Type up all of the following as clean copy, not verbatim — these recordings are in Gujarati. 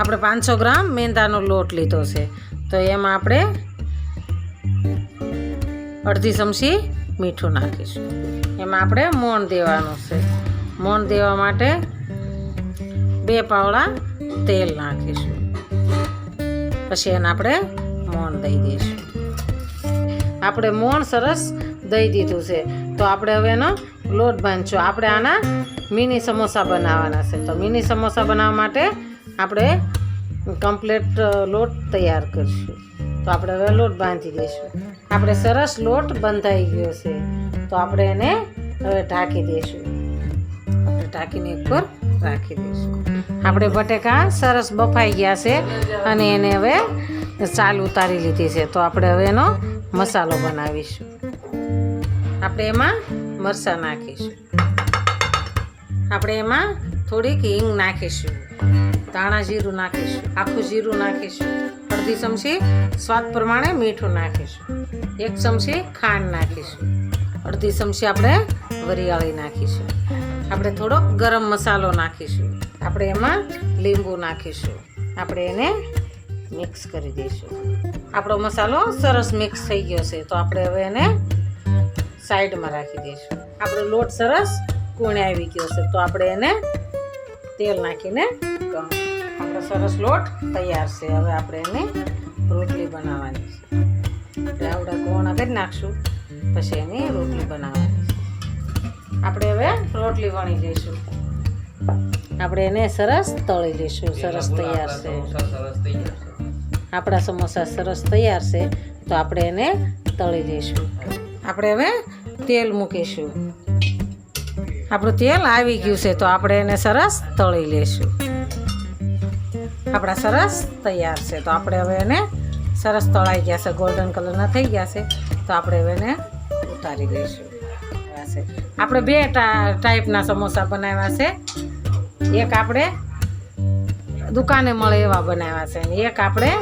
આપણે 500 ગ્રામ મેંદાનો લોટ લીધો છે, તો એમાં આપણે અડધી ચમચી મીઠું નાખીશું. એમાં આપણે મોણ દેવાનું છે. મોણ દેવા માટે 2 પાવડા તેલ નાખીશું. પછી એને આપણે મોણ દઈ દઈશું. આપણે મોણ સરસ દઈ દીધું છે, તો આપણે હવે એનો લોટ બાંધશું. આપણે આના મિની સમોસા બનાવવાના છે, તો મિની સમોસા બનાવવા માટે આપણે કમ્પ્લીટ લોટ તૈયાર કરીશું. તો આપણે હવે લોટ બાંધી દઈશું. આપણે સરસ લોટ બંધાઈ ગયો છે, તો આપણે એને હવે ઢાંકી દઈશું. આપણે ઢાંકીને ઉપર રાખી દઈશું. આપણે બટેકા સરસ બફાઈ ગયા છે અને એને હવે ચાલ ઉતારી લીધી છે, તો આપણે હવે એનો મસાલો બનાવીશું. આપણે એમાં મરચાં નાખીશું. આપણે એમાં થોડીક હિંગ નાખીશું. ધાણા જીરું નાખીશું. આખું જીરું નાખીશું. અડધી ચમચી સ્વાદ પ્રમાણે મીઠું નાખીશું. 1 ચમચી ખાંડ નાખીશું. અડધી ચમચી આપણે વરિયાળી નાખીશું. આપણે થોડોક ગરમ મસાલો નાખીશું. આપણે એમાં લીંબુ નાખીશું. આપણે એને મિક્સ કરી દઈશું. આપણો મસાલો સરસ મિક્સ થઈ ગયો છે, તો આપણે હવે એને સાઈડમાં રાખી દઈશું. આપણો લોટ સરસ કૂણે આવી ગયો છે, તો આપણે એને તેલ નાખીને આપણો સરસ લોટ તૈયાર છે. હવે આપણે એને રોટલી બનાવવાની છે. આપણે આવડા કોણા કરી નાખશું, પછી એની રોટલી બનાવવાની છે. આપણે હવે રોટલી વણી લઈશું. આપણે એને સરસ તળી લઈશું. સરસ તૈયાર છે. આપણા સમોસા સરસ તૈયાર છે, તો આપણે એને તળી લઈશું. આપણે હવે તેલ મૂકીશું. આપણું તેલ આવી ગયું છે, તો આપણે એને સરસ તળી લઈશું. આપણા સરસ તૈયાર છે, તો આપણે હવે એને સરસ તળાઈ ગયા છે, ગોલ્ડન કલરના થઈ ગયા છે, તો આપણે હવે એને ઉતારી લઈશું. આપણે 2 ટાઈપના સમોસા બનાવ્યા છે. એક આપણે દુકાને મળે એવા બનાવ્યા છે, અને એક આપણે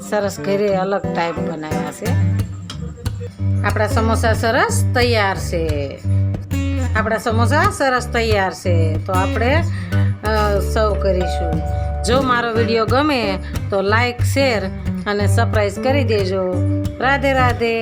સરસ ઘરે અલગ ટાઈપ બનાવ્યા છે. આપણા સમોસા સરસ તૈયાર છે. આપણા સમોસા સરસ તૈયાર છે, તો આપણે સર્વ કરીશું. જો મારો વિડીયો ગમે તો લાઈક, શેર અને સબસ્ક્રાઈબ કરી દેજો. રાધે રાધે.